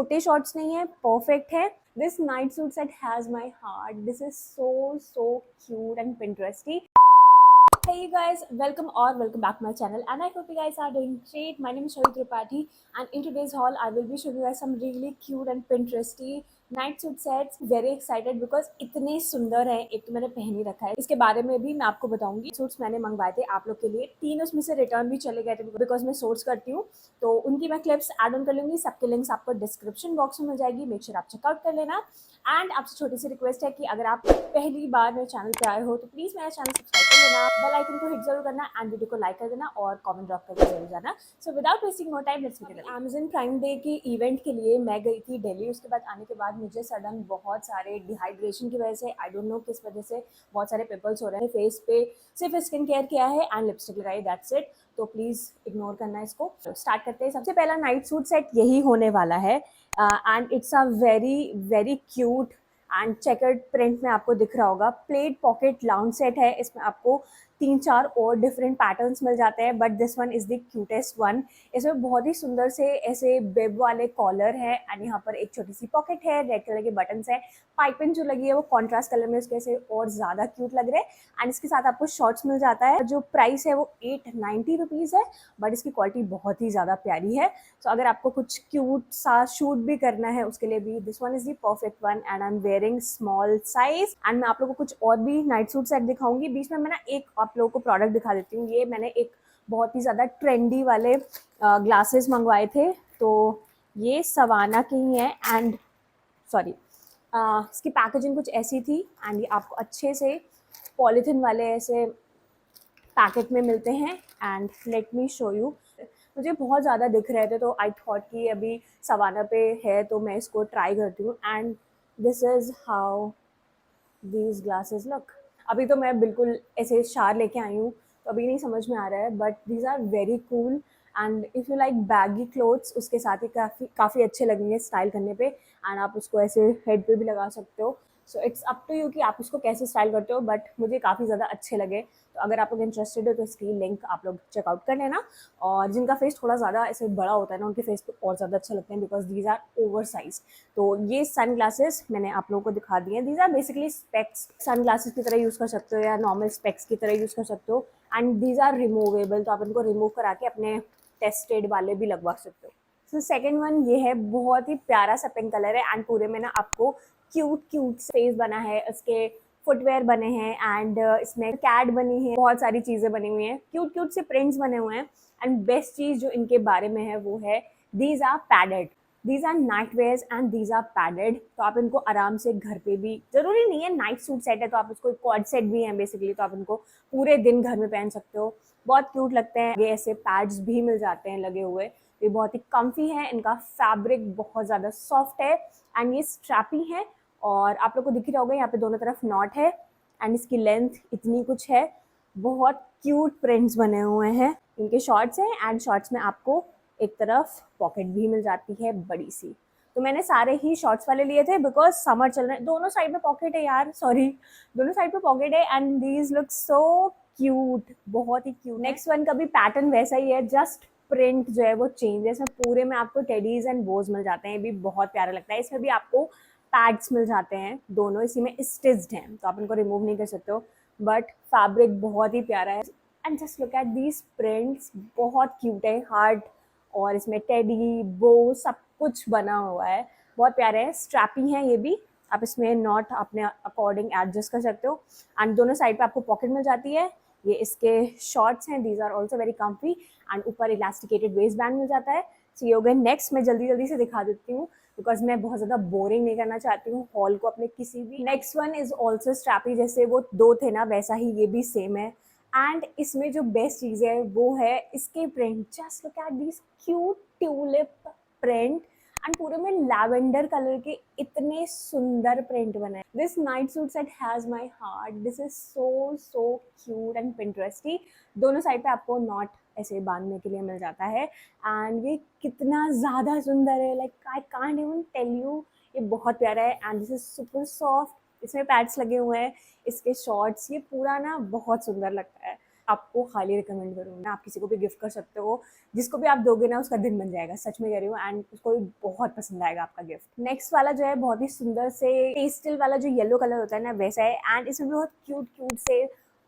छोटे शॉर्ट्स नहीं है, परफेक्ट है। This night suit set has my heart, this is so so cute and pinteresty. Hey you guys, welcome back to my channel, and I hope you guys are doing great. My name is Shavit Tripathi, and in today's haul I will be showing you guys some really cute and Pinteresty night suit sets. Very excited because इतने सुंदर हैं। एक तो मैंने पहन ही रखा है, इसके बारे में भी मैं आपको बताऊंगी। सूट्स मैंने मंगवाए थे आप लोग के लिए, 3 उसमें से रिटर्न भी चले गए थे बिकॉज मैं सोर्स करती हूँ, तो उनकी मैं क्लिप्स एड ऑन कर लूंगी। सबके लिंक्स आपको डिस्क्रिप्शन बॉक्स में मिल जाएगी, मेक श्योर आप चेकआउट कर लेना। एंड आपसे छोटी सी रिक्वेस्ट है कि अगर आप पहली बार मेरे चैनल पे आए हो तो प्लीज़ मेरा चैनल सब्सक्राइब कर लेना, बेल आइकन को हिट जरूर करना एंड वीडियो को लाइक कर देना और कमेंट ड्रॉप करके जरूर जाना। So without wasting more time let's begin. Amazon prime day की इवेंट के लिए मैं गई थी दिल्ली। उसके बाद आने के बाद मुझे सडन बहुत सारे डिहाइड्रेशन की वजह से, आई डोंट नो किस वजह से, बहुत सारे पिंपल्स हो रहे हैं फेस पे। सिर्फ स्किन केयर किया है एंड लिपस्टिक लगाई, दैट्स इट। तो प्लीज़ इग्नोर करना इसको। स्टार्ट करते हैं। सबसे पहला नाइट सूट सेट यही होने वाला है and it's a very very cute and checkered print में आपको दिख रहा होगा। प्लेट पॉकेट लाउंज सेट है। इसमें आपको 3-4 और डिफरेंट पैटर्न्स मिल जाते हैं, but this one is the cutest one. इसमें बहुत ही सुंदर से ऐसे बेब वाले कॉलर है एंड यहाँ पर एक छोटी सी पॉकेट है, रेड कलर के बटन्स है। पाइपिंग जो लगी है वो कॉन्ट्रास्ट कलर में, उसके से और ज़्यादा क्यूट लग रहे हैं। एंड इसके साथ आपको शॉर्ट्स मिल जाता है। जो प्राइस है वो 890 रुपीज़ है, बट इसकी क्वालिटी बहुत ही ज़्यादा प्यारी है। तो अगर आपको कुछ क्यूट सा शूट भी करना है उसके लिए भी this one is the perfect one and I am wearing small size. And मैं आप लोगों को कुछ और भी नाइट सूट सेट दिखाऊंगी। बीच में मैं ना एक आप लोगों को प्रोडक्ट दिखा देती हूँ। ये मैंने एक बहुत ही ज़्यादा ट्रेंडी वाले ग्लासेस मंगवाए थे, तो ये सवाना के ही हैं एंड सॉरी इसकी पैकेजिंग कुछ ऐसी थी एंड ये आपको अच्छे से पॉलीथिन वाले ऐसे पैकेट में मिलते हैं। And let me show you. मुझे बहुत ज़्यादा दिख रहे थे तो आई थॉट कि अभी सवाना पे है तो मैं इसको ट्राई करती हूँ। And this is how these glasses look. अभी तो मैं बिल्कुल ऐसे शार लेके आई हूँ तो अभी नहीं समझ में आ रहा है, but these are very cool and if you like baggy clothes उसके साथ ही काफ़ी अच्छे लगेंगे स्टाइल करने पे। एंड आप उसको ऐसे हेड पे भी लगा सकते हो। So it's up to you कि आप उसको कैसे स्टाइल करते हो, बट मुझे काफ़ी ज़्यादा अच्छे लगे। तो अगर आप लोग इंटरेस्टेड हो तो इसकी लिंक आप लोग चेकआउट कर लेना। और जिनका फेस थोड़ा ज़्यादा ऐसे बड़ा होता है ना, उनके फेस पे और ज़्यादा अच्छे लगते हैं because these are oversize. तो ये सन ग्लासेस मैंने आप लोगों को दिखा दिए हैं। These are basically specs, sun glasses की तरह यूज़ कर सकते हो या नॉर्मल स्पेक्स की तरह यूज़ कर सकते हो। एंड दीज आर रिमूवेबल, तो आप इनको रिमूव करा के अपने टेस्टेड वाले भी लगवा सकते हो। तो सेकेंड वन ये है, बहुत ही प्यारा सा पिंक कलर है एंड पूरे में ना आपको क्यूट क्यूट फेस बना है, उसके फुटवेयर बने हैं एंड इसमें कैट बनी है, बहुत सारी चीज़ें बनी हुई हैं, क्यूट क्यूट से प्रिंट्स बने हुए हैं। एंड बेस्ट चीज़ जो इनके बारे में है वो है these are padded, these are night wears and these are padded. तो आप इनको आराम से घर पे भी, जरूरी नहीं है नाइट सूट सेट है तो आप इसको कॉर्ड सेट भी है बेसिकली, तो आप इनको पूरे दिन घर में पहन सकते हो। बहुत क्यूट लगते हैं। ये ऐसे पैड्स भी मिल जाते हैं लगे हुए, ये बहुत ही कम्फी है। इनका फैब्रिक बहुत ज़्यादा सॉफ्ट है एंड ये स्ट्रैपी है और आप लोग को दिख रहा होगा यहाँ पे दोनों तरफ नॉट है एंड इसकी लेंथ इतनी कुछ है। बहुत क्यूट प्रिंट्स बने हुए हैं। इनके शॉर्ट्स हैं एंड शॉर्ट्स में आपको एक तरफ पॉकेट भी मिल जाती है बड़ी सी। तो मैंने सारे ही शॉर्ट्स वाले लिए थे बिकॉज समर चल रहे हैं। दोनों साइड में पॉकेट है यार, सॉरी, दोनों साइड में पॉकेट है and these look so cute, बहुत ही क्यूट। नेक्स्ट वन का भी पैटर्न वैसा ही है, जस्ट प्रिंट जो है वो चेंज है। इसमें पूरे में आपको टेडीज एंड बोज मिल जाते हैं, ये भी बहुत प्यारा लगता है। इसमें भी आपको पैड्स मिल जाते हैं, दोनों इसी में स्टिच्ड हैं तो आप इनको रिमूव नहीं कर सकते हो, बट फैब्रिक बहुत ही प्यारा है। And just look at these prints, बहुत क्यूट है। हार्ट और इसमें टेडी बो सब कुछ बना हुआ है, बहुत प्यारे हैं। स्ट्रैपी हैं ये भी, आप इसमें नॉट अपने अकॉर्डिंग एडजस्ट कर सकते हो। एंड दोनों साइड पे आपको पॉकेट मिल जाती है। ये इसके शॉर्ट्स हैं, these are also very comfy and ऊपर इलास्टिकेटेड वेस्ट बैंड मिल जाता है। सो ये हो गए। नेक्स्ट मैं जल्दी जल्दी से दिखा देती हूँ बिकॉज मैं बहुत ज़्यादा बोरिंग नहीं करना चाहती हूँ हॉल को अपने किसी भी। Next one is also strappy, जैसे वो दो थे ना वैसा ही ये भी सेम है। एंड इसमें जो बेस्ट चीज़ है वो है इसके print. Just look at this cute tulip print and पूरे में लैवेंडर कलर के इतने सुंदर प्रिंट बने हैं। This night suit set has my heart, this is so so cute and pinteresty. दोनों साइड पे आपको नॉट ऐसे बांधने के लिए मिल जाता है एंड ये कितना ज़्यादा सुंदर है, like I can't even tell you. ये बहुत प्यारा है and this is super soft. इसमें पैड्स लगे हुए हैं, इसके शॉर्ट्स, ये पूरा ना बहुत सुंदर लगता है। आपको हाईली रिकमेंड करूँगी। आप किसी को भी गिफ्ट कर सकते हो, जिसको भी आप दोगे ना उसका दिन बन जाएगा, सच में कह रही हूँ, एंड उसको भी बहुत पसंद आएगा आपका गिफ्ट। नेक्स्ट वाला जो है बहुत ही सुंदर से पेस्टल वाला जो येलो कलर होता है ना वैसा है, एंड इसमें बहुत क्यूट क्यूट से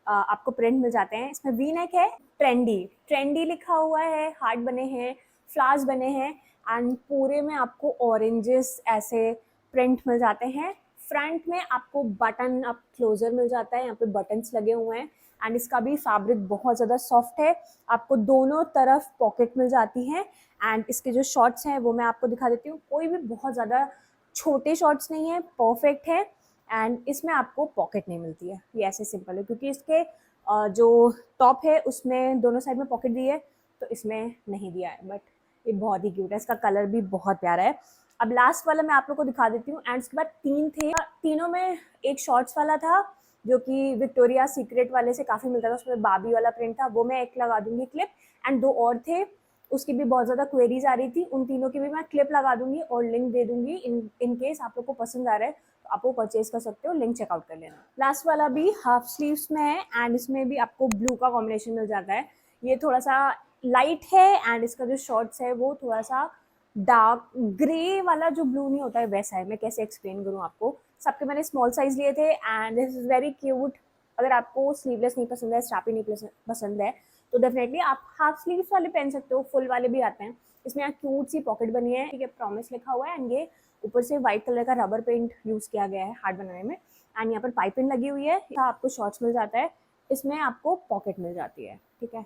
आपको प्रिंट मिल जाते हैं। इसमें वी नेक है, ट्रेंडी ट्रेंडी लिखा हुआ है, हार्ट बने हैं, फ्लावर्स बने हैं, एंड पूरे में आपको ऑरेंजेस ऐसे प्रिंट मिल जाते हैं। फ्रंट में आपको बटन अप क्लोजर मिल जाता है, यहाँ पे बटन्स लगे हुए हैं, एंड इसका भी फैब्रिक बहुत ज़्यादा सॉफ्ट है। आपको दोनों तरफ पॉकेट मिल जाती हैं, एंड इसके जो शॉर्ट्स हैं वो मैं आपको दिखा देती हूँ। कोई भी बहुत ज़्यादा छोटे शॉर्ट्स नहीं है, परफेक्ट है, एंड इसमें आपको पॉकेट नहीं मिलती है। ये ऐसे सिंपल है क्योंकि इसके जो टॉप है उसमें दोनों साइड में पॉकेट दी है, तो इसमें नहीं दिया है, बट ये बहुत ही क्यूट है। इसका कलर भी बहुत प्यारा है। अब लास्ट वाला मैं आप लोग को दिखा देती हूँ, एंड उसके बाद 3 थे। तीनों में एक शॉर्ट्स वाला था जो कि विक्टोरिया सीक्रेट वाले से काफ़ी मिलता था, उसमें बाबी वाला प्रिंट था, वो मैं एक लगा दूंगी क्लिप, एंड 2 और थे, उसकी भी बहुत ज़्यादा क्वेरीज आ रही थी, उन तीनों की भी मैं क्लिप लगा दूंगी और लिंक दे दूंगी। इन केस आप लोग को पसंद आ रहा है तो आप वो परचेज कर सकते हो, लिंक चेकआउट कर लेना। लास्ट वाला भी हाफ स्लीव्स में है, एंड इसमें भी आपको ब्लू का कॉम्बिनेशन मिल जाता है। ये थोड़ा सा लाइट है, एंड इसका जो शॉर्ट्स है वो थोड़ा सा डार्क ग्रे वाला, जो ब्लू नहीं होता है वैसा है। मैं कैसे एक्सप्लेन करूँ आपको। सबके मैंने स्मॉल साइज लिए थे, and this is very cute. अगर आपको स्लीवलेस नहीं पसंद है, स्ट्रैपी नहीं पसंद है, तो डेफिनेटली आप हाफ स्लीव्स वाले पहन सकते हो, फुल वाले भी आते हैं। इसमें यहाँ क्यूट सी पॉकेट बनी है, ठीक है, प्रॉमिस लिखा हुआ है, एंड ये ऊपर से व्हाइट कलर का रबर पेंट यूज़ किया गया है हार्ट बनाने में, एंड यहाँ पर पाइपिंग लगी हुई है। आपको शॉर्ट्स मिल जाता है, इसमें आपको पॉकेट मिल जाती है, ठीक है,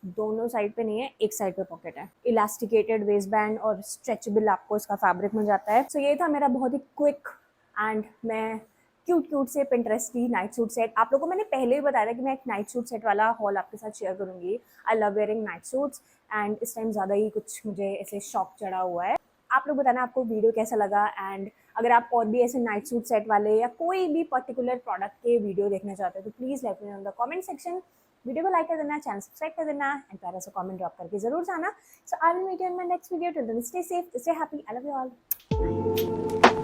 दोनों साइड पे नहीं है, एक साइड पे पॉकेट है। इलास्टिकेटेड वेस्ट बैंड और स्ट्रेचेबल आपको इसका फैब्रिक मिल जाता है। सो ये था मेरा बहुत ही क्विक एंड मैं क्यूट क्यूट से पिंटरेस्टी नाइट सूट सेट। आप लोगों को मैंने पहले ही बताया था कि मैं एक नाइट सूट सेट वाला हॉल आपके साथ शेयर करूंगी। I love wearing night suits, and इस टाइम ज़्यादा ही कुछ मुझे ऐसे शौक चढ़ा हुआ है। आप लोग बताना आपको वीडियो कैसा लगा, एंड अगर आप और भी ऐसे नाइट सूट सेट वाले या कोई भी पर्टिकुलर प्रोडक्ट के वीडियो देखना चाहते हो तो please let me know in the comment section. Video को लाइक कर देना, चैनल सब्सक्राइब कर देना, एंड प्यारा सा कमेंट ड्रॉप करके जरूर जाना। So I will meet you in my next video. Till then stay safe, stay happy, I love you all.